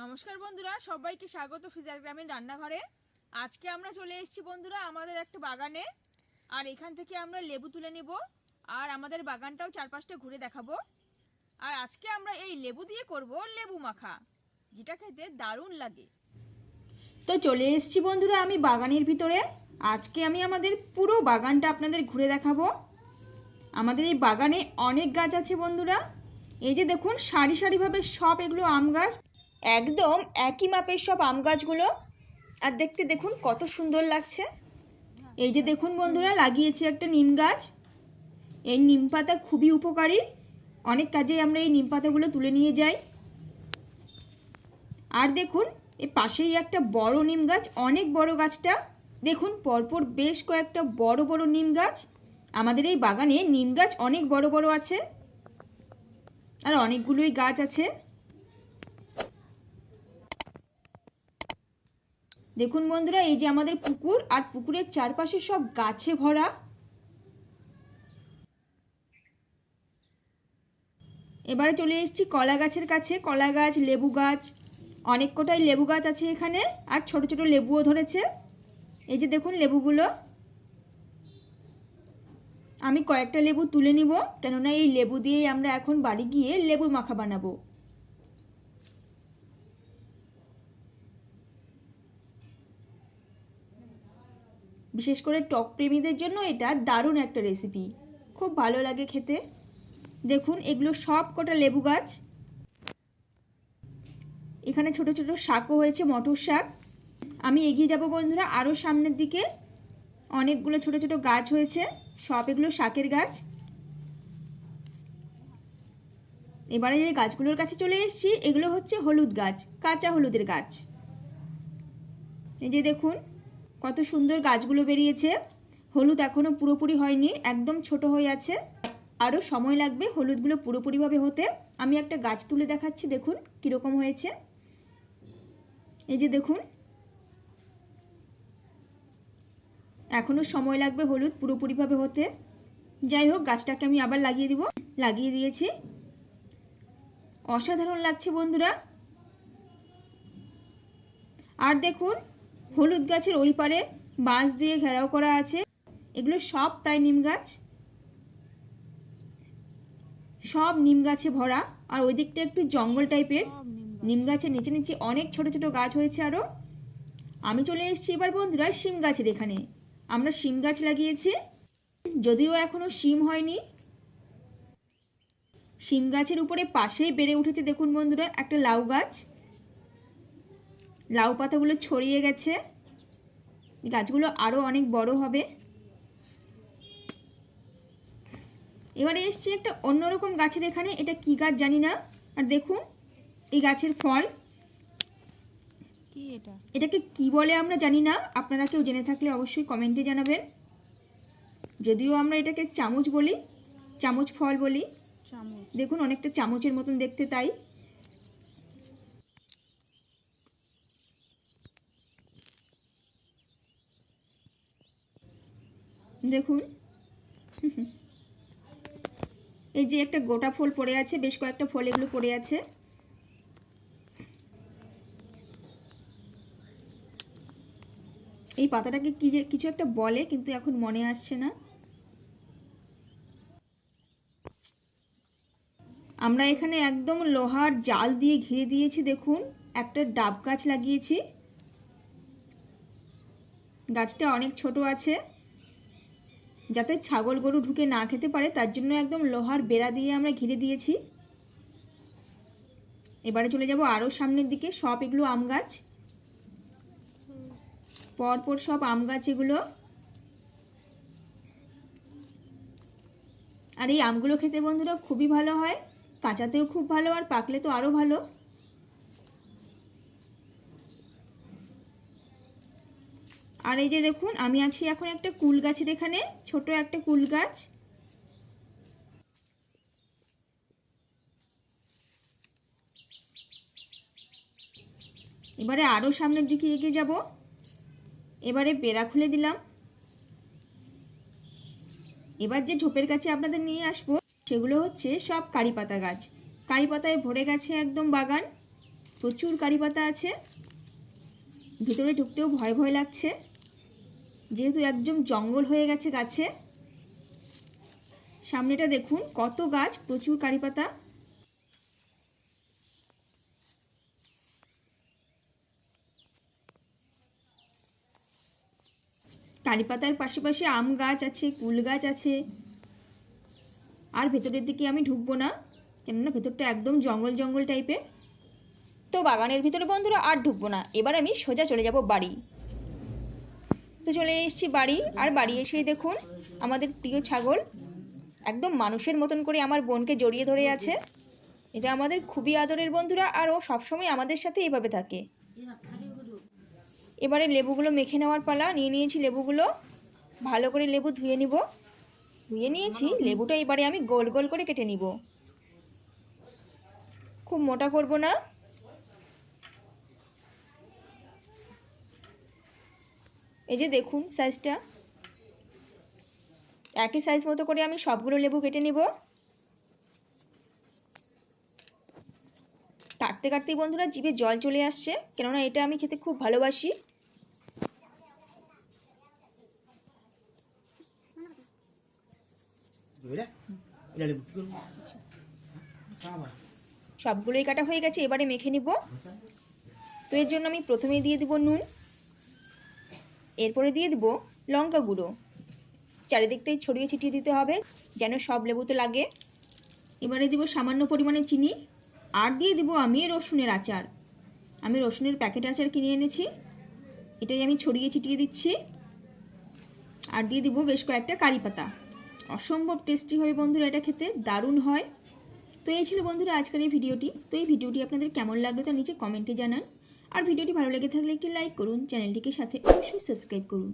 নমস্কার বন্ধুরা, সবাইকে স্বাগত ফিজার গ্রামীণ রান্নাঘরে। আজকে আমরা চলে এসেছি বন্ধুরা আমাদের একটা বাগানে, আর এখান থেকে আমরা লেবু তুলে নিব আর আমাদের বাগানটাও চারপাশটা ঘুরে দেখাবো। আর আজকে আমরা এই লেবু দিয়ে করব লেবু মাখা, যেটা খেতে দারুণ লাগে। তো চলে এসেছি বন্ধুরা আমি বাগানের ভিতরে। আজকে আমি আমাদের পুরো বাগানটা আপনাদের ঘুরে দেখাবো। আমাদের এই বাগানে অনেক গাছ আছে বন্ধুরা। এই যে দেখুন সারি সারিভাবে সব এগুলো আম গাছ, একদম একই মাপের সব আম গাছগুলো। আর দেখতে দেখুন কত সুন্দর লাগছে। এই যে দেখুন বন্ধুরা লাগিয়েছি একটা নিম গাছ। এই নিম পাতা খুবই উপকারী, অনেক কাজে আমরা এই নিম পাতাগুলো তুলে নিয়ে যাই। আর দেখুন এর পাশেই একটা বড় নিম গাছ, অনেক বড় গাছটা। দেখুন পরপর বেশ কয়েকটা বড় বড় নিম গাছ। আমাদের এই বাগানে নিম গাছ অনেক বড় বড় আছে, আর অনেকগুলোই গাছ আছে। দেখুন বন্ধুরা এই যে আমাদের পুকুর, আর পুকুরের চারপাশে সব গাছে ভরা। এবারে চলে এসেছি কলা গাছের কাছে। কলা গাছ, লেবু গাছ, অনেক কটাই লেবু গাছ আছে এখানে, আর ছোট ছোট লেবুও ধরেছে। এই যে দেখুন লেবুগুলো। আমি কয়েকটা লেবু তুলে নিব, কেননা এই লেবু দিয়েই আমরা এখন বাড়ি গিয়ে লেবু মাখা বানাবো। বিশেষ করে টক প্রেমীদের জন্য এটা দারুণ একটা রেসিপি, খুব ভালো লাগে খেতে। দেখুন এগুলো সব কটা লেবু গাছ। এখানে ছোট ছোট শাকও হয়েছে, মটর শাক। আমি এগিয়ে যাব বন্ধুরা আরও সামনের দিকে। অনেকগুলো ছোট ছোট গাছ হয়েছে, সব এগুলো শাকের গাছ। এবারে যে গাছগুলোর কাছে চলে এসেছি, এগুলো হচ্ছে হলুদ গাছ, কাঁচা হলুদের গাছ। এই যে দেখুন কত সুন্দর গাছগুলো বেরিয়েছে। হলুদ এখনও পুরোপুরি হয়নি, একদম ছোট হয়ে আছে, আরও সময় লাগবে হলুদগুলো পুরোপুরিভাবে হতে। আমি একটা গাছ তুলে দেখাচ্ছি, দেখুন কীরকম হয়েছে। এই যে দেখুন এখনও সময় লাগবে হলুদ পুরোপুরিভাবে হতে। যাই হোক গাছটাকে আমি আবার লাগিয়ে দিব, লাগিয়ে দিয়েছি। অসাধারণ লাগছে বন্ধুরা। আর দেখুন হলুদ গাছের ওই পারে বাঁশ দিয়ে ঘেরাও করা আছে। এগুলো সব প্রায় নিম গাছ, সব নিম গাছে ভরা। আর ওই দিকটা একটু জঙ্গল টাইপের। নিম গাছের নিচে নিচে অনেক ছোট ছোট গাছ হয়েছে আরও। আমি চলে এসেছি এবার বন্ধুরা শিম গাছের এখানে। আমরা শিম গাছ লাগিয়েছি, যদিও এখনও শিম হয়নি। শিম গাছের উপরে পাশেই বেড়ে উঠেছে দেখুন বন্ধুরা একটা লাউ গাছ। লাউ পাতাগুলো ছড়িয়ে গেছে, গাছগুলো আরও অনেক বড় হবে। এবারে এসছি একটা অন্যরকম গাছের এখানে, এটা কি গাছ জানি না। আর দেখুন এই গাছের ফল, এটাকে কি বলে আমরা জানি না, আপনারা কেউ জেনে থাকলে অবশ্যই কমেন্টে জানাবেন। যদিও আমরা এটাকে চামচ বলি, চামচ ফল বলি। দেখুন অনেকটা চামচের মতন দেখতে, তাই। দেখুন এই যে একটা গোটা ফল পড়ে আছে, বেশ কয়েকটা ফল এগুলো পড়ে আছে। এই পাতাটাকে কি যে কিছু একটা বলে, কিন্তু এখন মনে আসছে না। আমরা এখানে একদম লোহার জাল দিয়ে ঘিরে দিয়েছি। দেখুন একটা ডাব গাছ লাগিয়েছি, গাছটা অনেক ছোট আছে, যাতে ছাগল গরু ঢুকে না খেতে পারে, তার জন্য একদম লোহার বেড়া দিয়ে আমরা ঘিরে দিয়েছি। এবারে চলে যাব আরও সামনের দিকে। সব এগুলো আম গাছ, পরপর সব আম গাছ এগুলো। আর এই আমগুলো খেতে বন্ধুরা খুবই ভালো হয়, কাঁচাতেও খুব ভালো, আর পাকলে তো আরও ভালো। আর এই যে দেখুন আমি আছি এখন একটা কুল গাছের এখানে, ছোট একটা কুল গাছ। এবারে আরও সামনের দিকে এগিয়ে যাব। এবারে বেড়া খুলে দিলাম। এবার যে ঝোপের কাছে আপনাদের নিয়ে আসবো, সেগুলো হচ্ছে সব কারি পাতা গাছ। কারি পাতায় ভরে গেছে একদম বাগান। প্রচুর কারি পাতা আছে, ভিতরে ঢুকতেও ভয় ভয় লাগছে, যেহেতু একদম জঙ্গল হয়ে গেছে গাছে। সামনেটা দেখুন কত গাছ, প্রচুর কারি পাতা। কারি পাতার পাশে আম গাছ আছে, কুল গাছ আছে। আর ভেতরের দিকে আমি ঢুকবো না, কেননা ভেতরটা একদম জঙ্গল জঙ্গল টাইপের। তো বাগানের ভিতরে বন্ধুরা আর ঢুকবো না, এবার আমি সোজা চলে যাব বাড়ি। তো চলে এসেছি বাড়ি, আর বাড়ি এসেই দেখুন আমাদের প্রিয় ছাগল একদম মানুষের মতন করে আমার বোনকে জড়িয়ে ধরে আছে। এটা আমাদের খুবই আদরের বন্ধুরা, আর ও সবসময় আমাদের সাথে এইভাবে থাকে। এবারে লেবুগুলো মেখে নেওয়ার পালা। নিয়ে নিয়েছি লেবুগুলো, ভালো করে লেবু ধুয়ে নিব। ধুয়ে নিয়েছি, লেবুটা এবারে আমি গোল গোল করে কেটে নিব, খুব মোটা করব না। এই যে দেখুন সাইজটা, একই সাইজ মতো করে আমি সবগুলো লেবু কেটে নিব। কাটতে কাটতেই বন্ধুরা জিভে জল চলে আসছে, কেননা এটা আমি খেতে খুব ভালোবাসি। সবগুলোই কাটা হয়ে গেছে, এবারে মেখে নিব। তো এর জন্য আমি প্রথমেই দিয়ে দিব নুন, এরপরে দিয়ে দিব লঙ্কা গুঁড়ো। চারিদিক থেকে ছড়িয়ে ছিটিয়ে দিতে হবে যেন সব লেবুতে লাগে। এবারে দিব সামান্য পরিমাণে চিনি, আর দিয়ে দিব আমি রসুনের আচার। আমি রসুনের প্যাকেট আচার কিনে এনেছি, এটাই আমি ছড়িয়ে ছিটিয়ে দিচ্ছি। আর দিয়ে দিব বেশ কয়েকটা কারি পাতা। অসম্ভব টেস্টি হবে বন্ধুরা, এটা খেতে দারুণ হয়। তো এই ছিল বন্ধুরা আজকের এই ভিডিওটি। তো এই ভিডিওটি আপনাদের কেমন লাগলো তা নিচে কমেন্টে জানান। আর ভিডিওটি ভালো লেগে থাকলে একটি লাইক করুন, চ্যানেলটিকে সাথে অবশ্যই সাবস্ক্রাইব করুন।